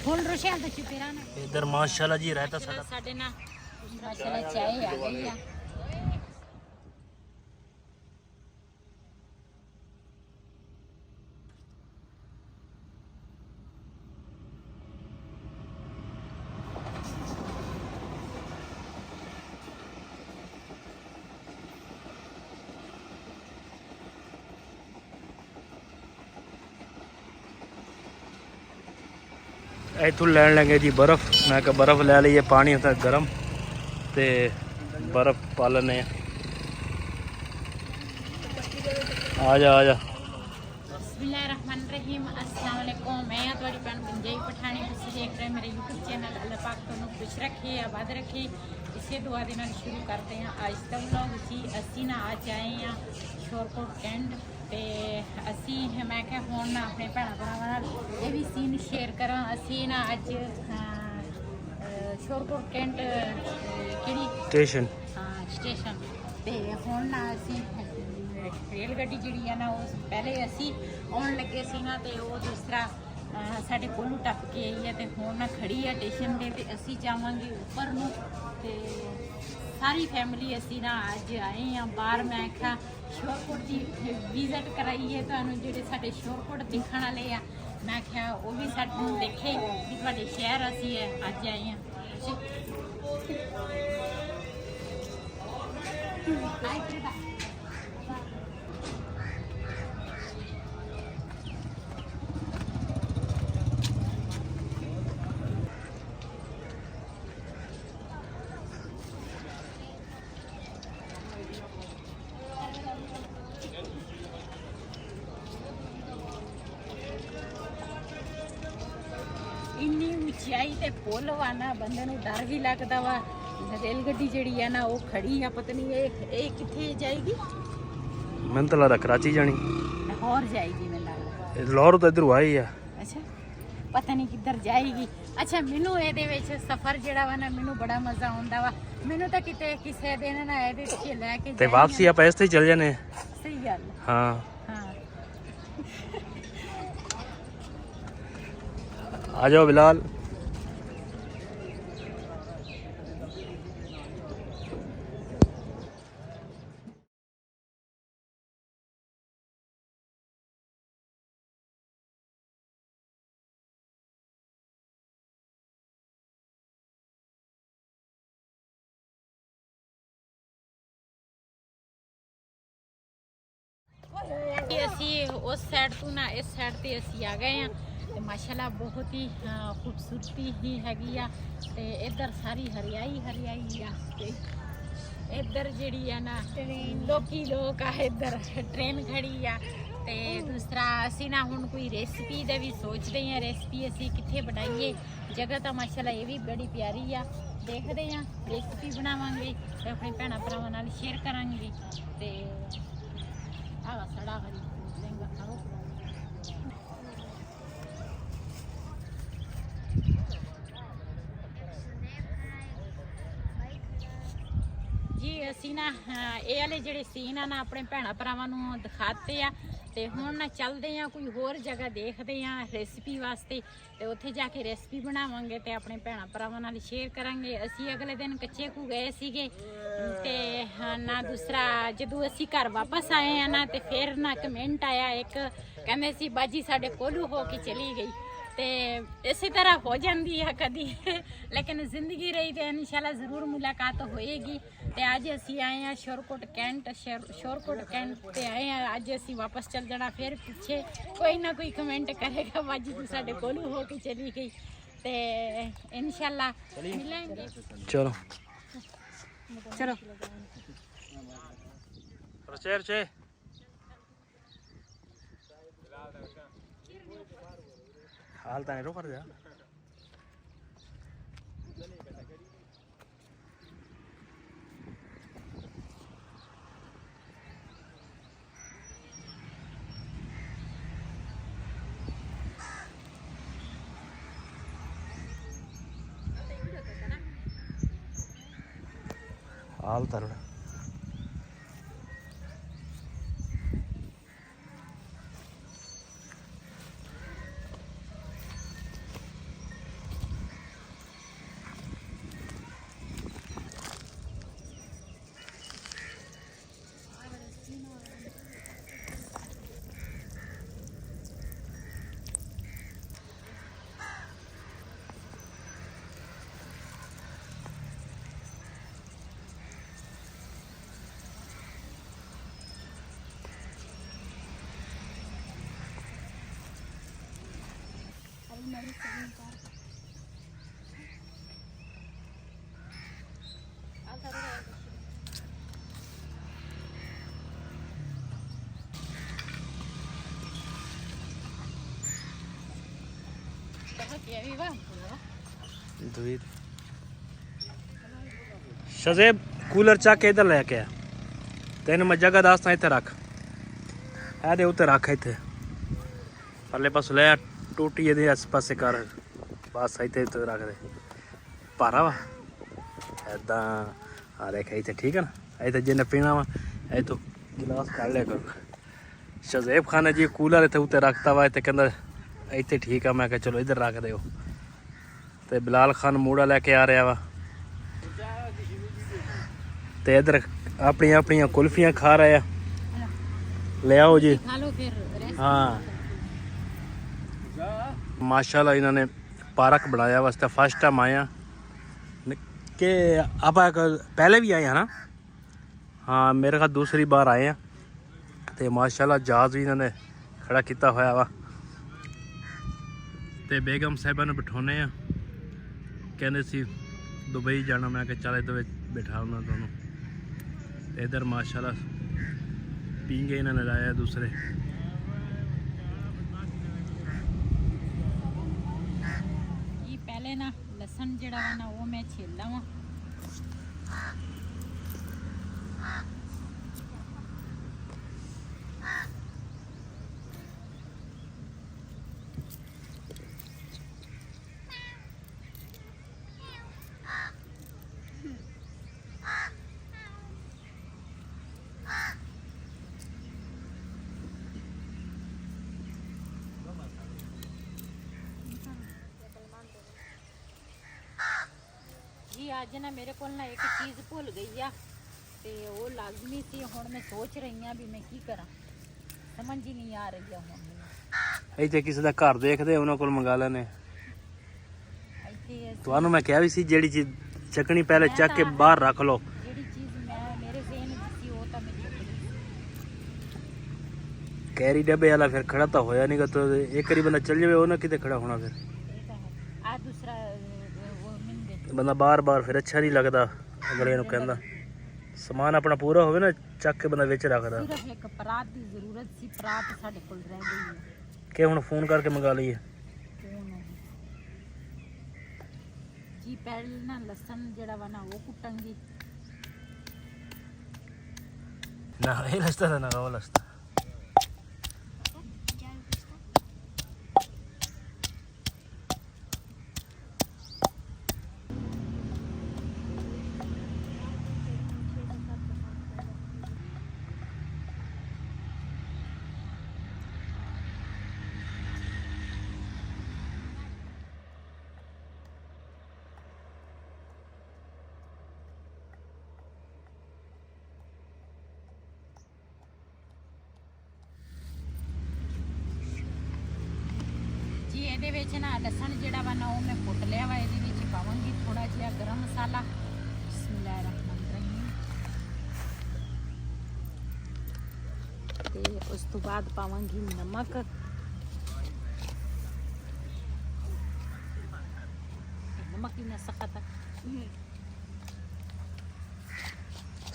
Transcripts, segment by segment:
ਹੁਣ ਰੋਸ਼ਿਆਂ ਦਾ ਚੁਪੇਰਾ ਨਾ इधर माशाल्लाह जी रहता साडा ਸਾਡੇ ਨਾਲ ਮਾਸ਼ਾਅੱਲਾ ਚਾਹ ਆ ਗਈ ਆ। इथों लैन लगे जी बर्फ। मैं कहा बर्फ लै लीए, पानी होता गर्म तो बर्फ पा लेने। आ जा बिस्मिल्लाहिर्रहमानिर्रहीम। अस्सलाम वालेकुम। मैं थोड़ी भैन पंजाबी पठानी, तुसीं देख रहे मेरे यूट्यूब चैनल। अल्लाह पाक तुहानूं खुश रखे, आबाद रखे। इसे दुआ दे नाल शुरू करते हैं अज का व्लॉग जी। असीं ना अज आए हैं शोरकोट कैंट ते असीं मैं क्या हुण ना अपने भैणां भरावां नाल ये भी सीन शेयर करां। असीं ना अज शोरकोट कैंट किहड़ी स्टेशन स्टेशन ते हुण ना असीं रेल गड्डी जिहड़ी है ना उस पहले असीं आउण लगे सी ना ते वो दूसरा साडे कोलों टप के आई है ते हुण ना खड़ी है स्टेशन दे ते असीं जावांगे उपर नूं ते सारी फैमिली असीं ना अज आए हैं बाहर। मैं आख्या शोरकोट की विजिट कराइए तुहानूं जिहड़े साडे शोरकोट देखण वाले आ। मैं आख्या वो भी सानूं देखे कि तुहाडे शहर असीं अज आए हैं। इन्नी ऊंचाई ते पुल वा ना बंदे नूं डर भी लगदा वा। रेल गड्डी जिहड़ी है ना वो खड़ी है, पता नहीं ये कित्थे जाएगी। मैंने तो लगदा कराची जानी, लाहौर जाएगी मैनूं लगदा। लाहौर तो इधर आई है। अच्छा पता नहीं किधर जाएगी। अच्छा मैनूं इहदे विच सफ़र जिहड़ा वा ना मैनूं बड़ा मज़ा आउंदा वा। मैनूं तां किते किसे दिन ना इहदे च लैके ते वापसी आप ऐसे ही चल जाने। सही गल हाँ हाँ। आ जाओ बिलाल। ਅਸੀਂ उस साइड तो ना इस साइड ते ਅਸੀਂ आ गए हैं ਤੇ ਮਾਸ਼ਾਅੱਲਾ ਬਹੁਤ ਹੀ ਖੂਬਸੂਰਤੀ ਹੀ ਹੈਗੀ ਆ ਤੇ ਇੱਧਰ ਸਾਰੀ ਹਰਿਆਈ ਹਰਿਆਈ ਆ ਤੇ ਇੱਧਰ ਜਿਹੜੀ ਆ ਨਾ ਲੋਕ ਆ ਇੱਧਰ ਟ੍ਰੇਨ ਖੜੀ ਆ ਤੇ ਦੂਸਰਾ ਅਸੀਂ ਨਾ ਹੁਣ ਕੋਈ ਰੈਸਪੀ ਦਾ ਵੀ ਸੋਚਦੇ ਹਾਂ। ਰੈਸਪੀ ਅਸੀਂ ਕਿੱਥੇ ਬਣਾਈਏ। ਜਗ੍ਹਾ ਤਾਂ ਮਾਸ਼ਾਅੱਲਾ ਇਹ ਵੀ ਬੜੀ ਪਿਆਰੀ ਆ। ਦੇਖਦੇ ਹਾਂ ਰੈਸਪੀ ਬਣਾਵਾਂਗੇ ਤੇ ਆਪਣੇ ਭੈਣਾਂ ਭਰਾਵਾਂ ਨਾਲ ਸ਼ੇਅਰ ਕਰਾਂਗੇ ਤੇ ਆਹ ਸੜਾ ਹਰੀ ਲਹਿੰਗਾ ਆਓ जी। असी ना ये वाले जेडे सीन है ना अपने भैन भरावां नूं दिखाते आ ते हुण ना चलदे आ कोई होर जगह देखदे आ रेसिपी वास्ते ते उत्थे जाके रेसिपी बनावांगे ते अपने भैन भरावां नाल शेयर करांगे। असी अगले दिन कच्चे कू गए सीगे ते ना दूसरा जदों असी घर वापस आए हैं ना ते फिर ना कमेंट आया एक कहंदे सी बाजी साडे कोलू हो के चली गई ते इसी तरह हो जाती है कभी लेकिन जिंदगी रही तो इंशाल्लाह ज़रूर मुलाकात होएगी। तो अज असी आए हैं शोरकोट कैंट ते आए हैं। अज असी वापस चल जाना फिर पीछे कोई ना कोई कमेंट करेगा बाजी तू साडे कोलू हो के चली गई ते इंशाल्लाह मिलेंगे। चलो चलो हाल ताने रो कर जा। हाल तारा ਸ਼ਜ਼ੇਬ ਕੂਲਰ ਚੱਕ ਕੇ ਇੱਧਰ ਲੈ ਕੇ ਆ ਤੈਨੂੰ ਮੈਂ ਜਗ੍ਹਾ ਦੱਸਦਾ ਇੱਥੇ ਰੱਖ ਇਹਦੇ ਉੱਤੇ ਰੱਖ ਇੱਥੇ ਪਰਲੇ ਪਾਸੋਂ ਲੈ ਟੂਟੀ ਇਹਦੇ ਆਸ ਪਾਸੇ ਕਰ ਬਸ ਇੱਥੇ ਉੱਤੇ ਰੱਖ ਦੇ ਭਾਰਾ ਵਾ ਐਦਾਂ ਆ ਦੇਖ ਇੱਥੇ ਠੀਕ ਹੈ ਨਾ ਇੱਥੇ ਜਿਹਨੇ ਪੀਣਾ ਵਾ ਇਹ ਤੋਂ ਗਿਲਾਸ ਕੱਢ ਲਿਆ ਕਰੋ ਸ਼ਜ਼ੇਬ ਖਾਨ ਨੇ ਜੀ ਕੂਲਰ ਇੱਥੇ ਉੱਤੇ ਰੱਖਤਾ ਵਾ ਇੱਥੇ ਕਹਿੰਦਾ ਇੱਥੇ ਠੀਕ ਆ ਮੈਂ ਕਿਹਾ ਚਲੋ ਇੱਧਰ ਰੱਖ ਦਿਓ ਤੇ ਬਿਲਾਲ ਖਾਨ ਮੂੜਾ ਲੈ ਕੇ ਆ ਰਿਹਾ ਵਾ ਤੇ ਇੱਧਰ ਆਪਣੀਆਂ ਆਪਣੀਆਂ ਕੁਲਫੀਆਂ ਖਾ ਰਹੇ ਆ ਲੈ ਆਓ ਜੀ ਹਾਂ ਮਾਸ਼ਾਅੱਲਾ ਇਹਨਾਂ ਨੇ ਪਾਰਕ ਬਣਾਇਆ ਵਾਸਤੇ फर्स्ट टाइम आया कि आप पहले भी आए हैं ना हाँ मेरे ख्याल दूसरी बार आए हैं तो माशाअल्लाह जहाज़ भी इन्होंने खड़ा किया होया वा ते बेगम साहिबा ने बिठाने आ कहने सी दुबई जाना मैं कि चल इधर बिठाना दोनों इधर माशाअल्लाह पींगे इन्होंने लाया दूसरे पहले ना लसन जड़ा वा ना वो मैं छीलदा वा जी अज ना मेरे को ना एक चीज़ भुल गई आ ते वो लाजमी सी हुण मैं सोच रही हाँ भी मैं की करा समझ ही नहीं आ रही है हुण ਇੱਥੇ ਕਿਸੇ ਦਾ ਘਰ ਦੇਖਦੇ ਉਹਨਾਂ ਕੋਲ ਮੰਗਾ ਲੈਣੇ ਤੁਹਾਨੂੰ ਮੈਂ ਕਿਹਾ ਵੀ ਸੀ ਜਿਹੜੀ ਚੀਜ਼ ਚੱਕਣੀ ਪਹਿਲੇ ਚੱਕ ਕੇ ਬਾਹਰ ਰੱਖ ਲਓ ਜਿਹੜੀ ਚੀਜ਼ ਮੈਂ ਮੇਰੇ ਜ਼ਹਿਨ ਵਿੱਚ ਸੀ ਉਹ ਤਾਂ ਮੈਂ ਚੁੱਕ ਲਈ ਕੈਰੀ ਡੱਬੇ ਵਾਲਾ ਫਿਰ ਖੜਾ ਤਾਂ ਹੋਇਆ ਨਹੀਂਗਾ ਤਾਂ ਇੱਕ ਵਾਰੀ ਬੰਦਾ ਚੱਲ ਜਾਵੇ ਉਹ ਨਾ ਕਿਤੇ ਖੜਾ ਹੋਣਾ ਫਿਰ ਇਹ ਤਾਂ ਹੈ ਆ ਦੂਸਰਾ ਬੰਦਾ ਬਾਰ-ਬਾਰ ਫਿਰ ਅੱਛਾ ਨਹੀਂ ਲੱਗਦਾ ਅਗਲੇ ਨੂੰ ਕਹਿੰਦਾ ਸਮਾਨ ਆਪਣਾ ਪੂਰਾ ਹੋਵੇ ਨਾ ਚੱਕ ਕੇ ਬੰਦਾ ਵਿੱਚ ਰੱਖਦਾ ਸਿਰਫ ਇੱਕ ਪਰਾਤ ਦੀ ਜ਼ਰੂਰਤ ਸੀ ਪਰਾਤ ਸਾਡੇ ਕੋਲ ਰਹਿ ਗਈ ਹੈ ਕਿ ਹੁਣ ਫੋਨ ਕਰਕੇ ਮੰਗਾ ਲਈਏ ਜੀ ਪਹਿਲੇ ਨਾ ਲਸਣ ਜਿਹੜਾ ਵਾ ਨਾ ਉਹ ਕੁੱਟਾਂਗੀ ਨਾ ਇਹ ਲਸਤਾ ਨਾ ਉਹ ਲਸਤਾ ਇਹਦੇ ਵਿੱਚ ਨਾ ਲਸਣ ਜਿਹੜਾ ਵਾ ਨਾ ਉਹ ਮੈਂ ਕੁੱਟ ਲਿਆ ਵਾ ਇਹਦੇ ਵਿੱਚ ਪਾਵਾਂਗੀ ਥੋੜਾ ਜਿਹਾ ਗਰਮ ਮਸਾਲਾ ਬਿਸਮਿਲ੍ਲਾਹਿਰਰਹਿਮਾਨਿਰਰਹੀਮ ਤੇ ਉਸ ਤੋਂ ਬਾਅਦ ਪਾਵਾਂਗੀ ਨਮਕ ਨਮਕ ਹੀ ਨਾ ਸਖਤ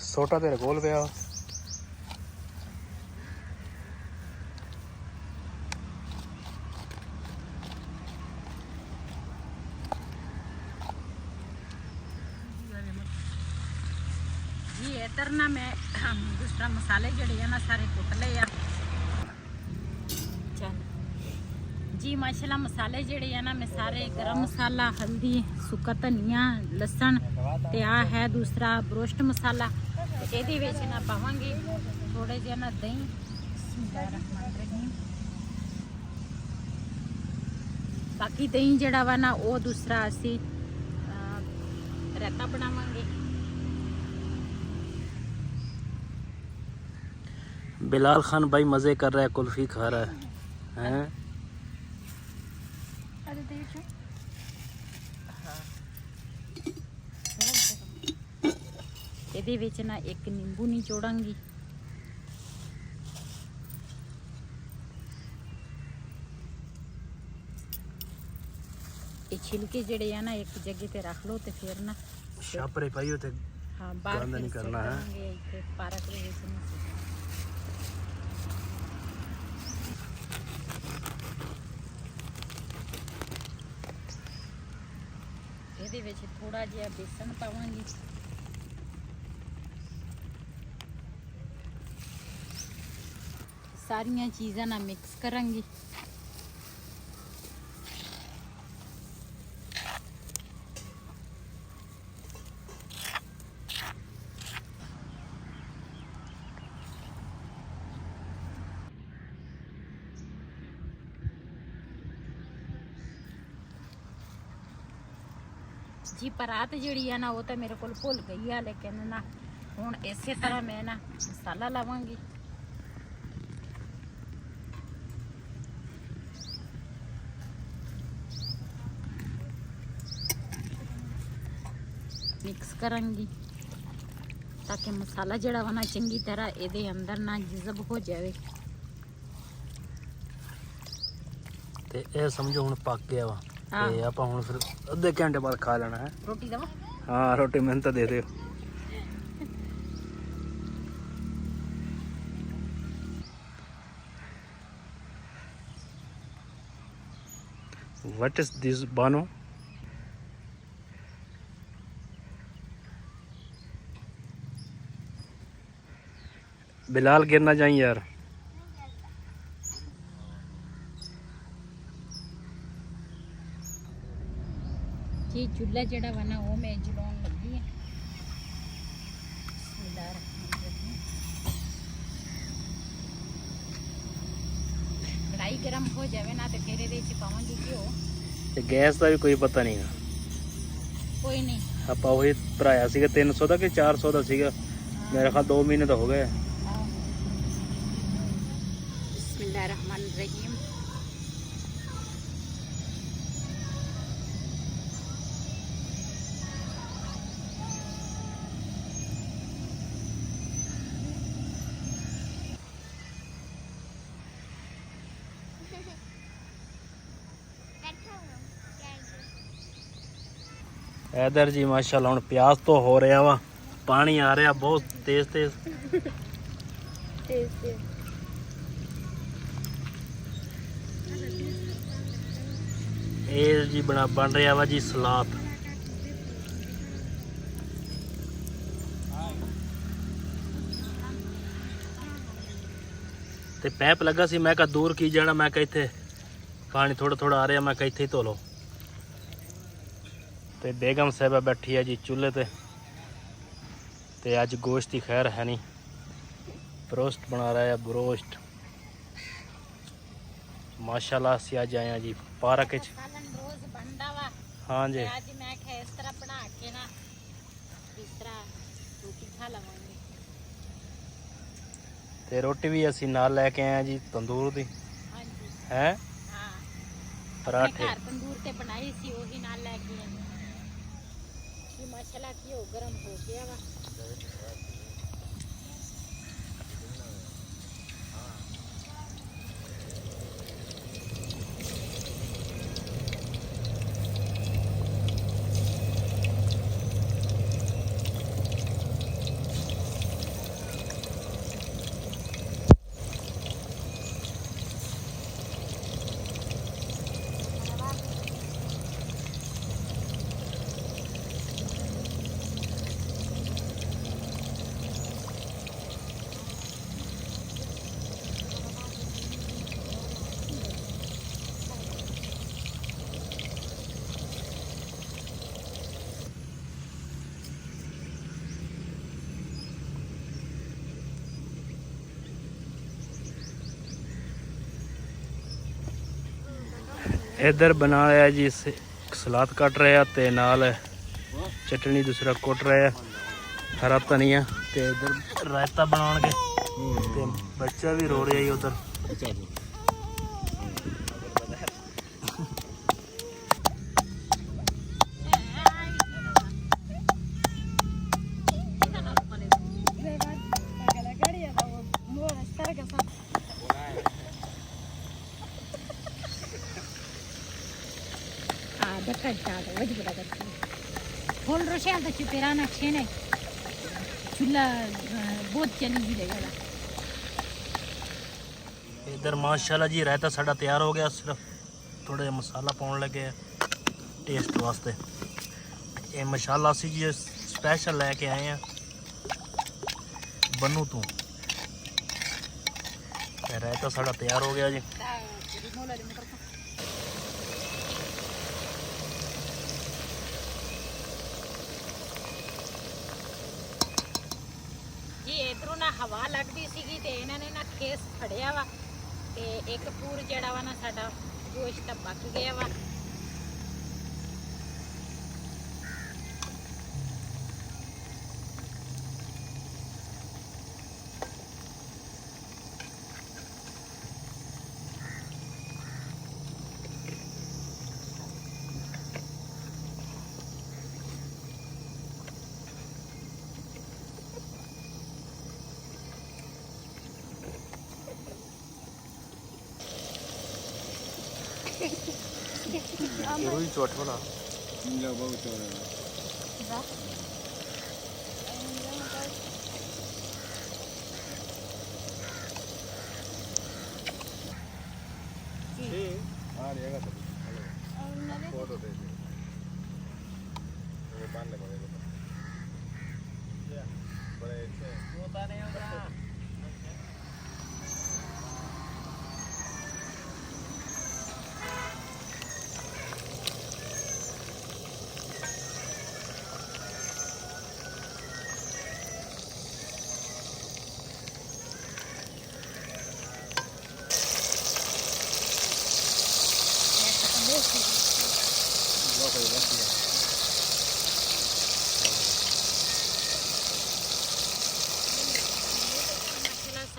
ਸੋਟਾ ਤੇਰੇ ਕੋਲ ਪਿਆ जी इधर ना मैं दूसरा मसाले जड़े ना सारे कुट ले आ चल जी माशाल्लाह मसाले जड़े ना मैं सारे गरम मसाला हल्दी सुक्का धनिया लसन ते आ है दूसरा ब्रोस्ट मसाला ਇਹਦੇ ਵਿੱਚ ਨਾ ਪਾਵਾਂਗੇ ਥੋੜੇ ਜਿਹਾ ਨਾ ਦਹੀਂ ਬਿਸਮਿਲ੍ਲਾਹਿਰਰਹਿਮਾਨਿਰਰਹੀਮ ਬਾਕੀ ਦਹੀਂ ਜਿਹੜਾ ਵਾ ਨਾ ਉਹ ਦੂਸਰਾ ਅਸੀਂ ਰਾਇਤਾ ਬਣਾਵਾਂਗੇ बिलाल खान भाई मज़े कर रहा है कुल्फ़ी खा रहा है हैं ਇਹਦੇ ਵਿੱਚ ਨਾ ਇੱਕ ਨਿੰਬੂ ਨਿਚੋੜਾਂਗੀ ਇਹ ਛਿਲਕੇ ਜਿਹੜੇ ਆ ਨਾ ਇੱਕ ਜਗ੍ਹਾ ਤੇ ਰੱਖ ਲਓ ਤੇ ਫਿਰ ਨਾ ਛਾਪਰੇ ਪਾਈਓ ਤੇ ਹਾਂ ਬਾਹਰ ਗੰਦ ਨਹੀਂ ਕਰਨਾ ਹੈ। ਕਰਾਂਗੇ ਇੱਥੇ ਪਾਰਕ ਦੇ ਵਿੱਚ ਨਹੀਂ ਸੁੱਟਣਾ। ਇਹਦੇ ਵਿੱਚ ਥੋੜਾ ਜਿਹਾ ਬੇਸਣ ਪਾਵਾਂਗੀ, ਸਾਰੀਆਂ ਚੀਜ਼ਾਂ ਨਾਲ ਮਿਕਸ ਕਰਾਂਗੀ। ਜੀ ਪਰਾਤ ਜਿਹੜੀ ਆ ਨਾ ਉਹ ਤਾਂ ਮੇਰੇ ਕੋਲ ਭੁੱਲ ਗਈ ਆ, ਲੇਕਿਨ ਨਾ ਹੁਣ ਇਸੇ ਤਰ੍ਹਾਂ ਮੈਂ ਨਾ ਮਸਾਲਾ ਲਾਵਾਂਗੀ। ਮਿਕਸ ਕਰਾਂਗੀ ਤਾਂ ਕਿ ਮਸਾਲਾ ਜਿਹੜਾ ਵਾ ਨਾ ਚੰਗੀ ਤਰ੍ਹਾਂ ਇਹਦੇ ਅੰਦਰ ਨਾ ਜਜ਼ਬ ਹੋ ਜਾਵੇ। ਤੇ ਇਹ ਸਮਝੋ ਹੁਣ ਪੱਕ ਗਿਆ ਵਾ ਹਾਂ। ਤੇ ਆਪਾਂ ਹੁਣ ਫਿਰ ਅੱਧੇ ਘੰਟੇ ਬਾਅਦ ਖਾ ਲੈਣਾ ਹੈ। ਰੋਟੀ ਦੇਵਾਂ? ਹਾਂ ਰੋਟੀ ਮੈਨੂੰ ਤਾਂ ਦੇ ਦਿਓ। What is this, Bano? Bilal गिरना चाहिए यार। जी चूल्हा जड़ा वा ना वो मैं जलाउण लगी है। कढ़ाई गरम हो जावे ना तो फिर ਇਹਦੇ ਚ ਪਾਵਾਂਗੀ ਘਿਓ। ਤੇ ਗੈਸ ਦਾ ਵੀ ਕੋਈ ਪਤਾ ਨਹੀਂ। ਕੋਈ ਨਹੀਂ ਆਪਾਂ ਉਹੀ ਭਰਾਇਆ ਸੀਗਾ 300 ਦਾ ਕਿ 400 ਦਾ ਸੀਗਾ। ਮੇਰੇ ਖਿਆਲ 2 ਮਹੀਨੇ ਤਾਂ ਹੋ ਗਏ। बिस्मिल्लाहिर्रहमानिर्रहीम। इधर जी माशाल्लाह ਹੁਣ ਪਿਆਜ਼ ਤੋਂ ਹੋ ਰਿਹਾ ਵਾ, ਪਾਣੀ ਆ ਰਿਹਾ ਬਹੁਤ ਤੇਜ਼ ਤੇਜ਼। ਇਹ ਜੀ ਬਣ ਰਿਹਾ ਵਾ ਜੀ ਸਲਾਦ। ਤੇ ਪੈਪ ਲੱਗਾ ਸੀ, ਮੈਂ ਕਿਹਾ ਦੂਰ ਕੀ ਜਾਣਾ, ਮੈਂ ਕਿਹਾ ਇੱਥੇ ਪਾਣੀ ਥੋੜਾ ਥੋੜਾ ਆ ਰਿਹਾ, ਮੈਂ ਕਿਹਾ ਇੱਥੇ ਹੀ ਧੋ ਲਓ। ਤੇ ਬੇਗਮ ਸਾਹਿਬਾ ਬੈਠੀ ਹੈ ਜੀ ਚੁੱਲ੍ਹੇ ਤੇ ਅੱਜ ਗੋਸ਼ਤ ਦੀ ਖੈਰ ਹੈ ਨਹੀਂ, ਬਰੋਸਟ ਬਣਾ ਰਿਹਾ ਹੈ ਬਰੋਸਟ। ਮਾਸ਼ਾਅੱਲਾ ਅਸੀਂ ਅੱਜ ਆਏ ਹਾਂ ਜੀ ਪਾਰਕ ਵਿੱਚ। ਰੋਜ਼ ਬਣਦਾ ਵਾ। ਹਾਂ ਜੀ ਅੱਜ ਮੈਂ ਕਿਹਾ ਇਸ ਤਰ੍ਹਾਂ ਬਣਾ ਕੇ ਨਾ ਇਸ ਤਰ੍ਹਾਂ ਰੋਟੀ ਖਾ ਲਵਾਂਗੇ। ਤੇ ਰੋਟੀ ਵੀ ਅਸੀਂ ਨਾਲ ਲੈ ਕੇ ਆਏ ਹਾਂ ਜੀ ਤੰਦੂਰ ਦੀ। ਹਾਂਜੀ ਹੈ ਹਾਂ, ਪਰਾਠੇ ਘਰ ਤੰਦੂਰ ਤੇ ਬਣਾਈ ਸੀ ਉਹੀ ਨਾਲ ਲੈ ਕੇ ਆਏ। ਕਿ ਮਾਸ਼ਾਅੱਲਾ ਘਿਓ ਗਰਮ ਹੋ ਗਿਆ ਵਾ। इधर बना रहा है जी सलाद कट रहा ते नाल चटनी दूसरा कुट रहा है, हरा धनिया ते इधर रायता बनाउणगे ते बच्चा भी रो रहा है उधर। गट्टा स्टार्ट हो बड़ा करती फुल रोशे तो चुपेरा ना अच्छे ने चूल्हा बहुत चली भी रहेगा इधर माशाल्लाह जी रायता साड़ा तैयार हो गया सिर्फ थोड़ा जिहा मसाला पाउन लगे टेस्ट वास्ते ये मसाला असी जी स्पैशल लैके आए हैं बनू तो रायता साड़ा तैयार हो गया जी जी इधरों ना हवा लगती सी ते इन्होंने ना खेस फड़िया वा ते एक पूर जड़ा वा ना साडा गोश्त पक गया वा रोई चोट वाला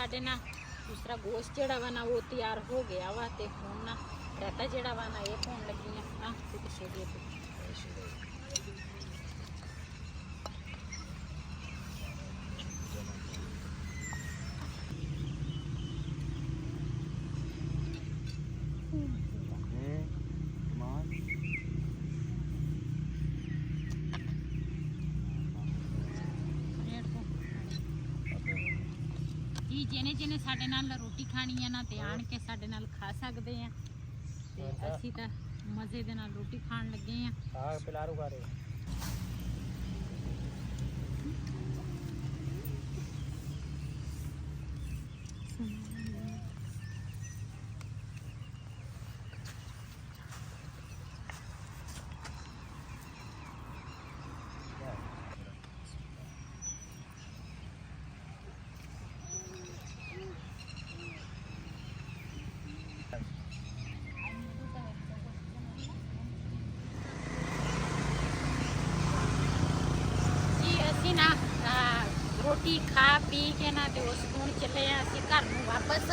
ਸਾਡੇ ਨਾ ਦੂਸਰਾ ਗੋਸ਼ਤ ਜਿਹੜਾ ਵਾ ਨਾ ਉਹ ਤਿਆਰ ਹੋ ਗਿਆ ਵਾ ਤੇ ਹੁਣ ਨਾ ਰਾਇਤਾ ਜਿਹੜਾ ਵਾ ਨਾ ਇਹ ਪਾਉਣ ਲੱਗੀ ਆ ਨਾ ਤੇ ਪਿੱਛੇ ਦੀ ਜਿਹਨੇ ਜਿਹਨੇ ਸਾਡੇ ਨਾਲ ਰੋਟੀ ਖਾਣੀ ਆ ਨਾ ਤੇ ਆਣ ਕੇ ਸਾਡੇ ਨਾਲ ਖਾ ਸਕਦੇ ਆ ਤੇ ਅਸੀਂ ਤਾਂ ਮਜ਼ੇ ਦੇ ਨਾਲ ਰੋਟੀ ਖਾਣ ਲੱਗੇ ਆ ਹਾਂ ਪਿਲਾਰੂ ਖਾ ਰਹੇ रोटी खा पी के ना तो सुकून चले असी घर में वापस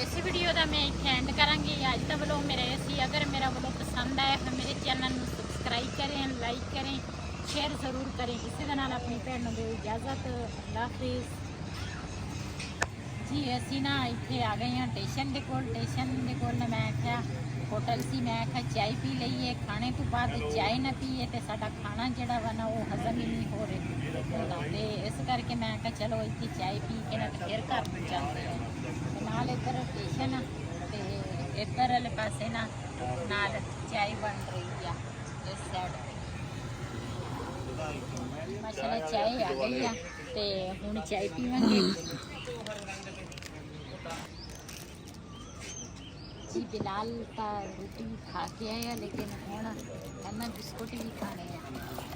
इस वीडियो का मैं एंड करांगी अज का व्लॉग मेरा ऐसी अगर मेरा व्लॉग पसंद आया तो मेरे चैनल में सबसक्राइब करें लाइक करें शेयर जरूर करें इसी के नाल अपनी भैन को इजाज़त अल्लाह हाफिज़ जी असी ना इतने आ गए हैं स्टेशन के कोल मैं आख्या होटल सी मैं आख्या चाय पी लीए खाने तो बाद चाय ना पीए तो साडा खाना जड़ा वा ना वो हजम ही नहीं हो रहा तो इस करके मैं आख्या चलो इतनी चाय पी के ना तो फिर घर में चलते हैं नाल इधर स्टेशन तो इधर वाले पासे ना नाल चाय बन रही है इस साइड माशाल्लाह चाय आ गई है तो हुण चाय पीवांगे जी बिलाल का रोटी खा के आया लेकिन हुण बिस्कुट भी खाने हैं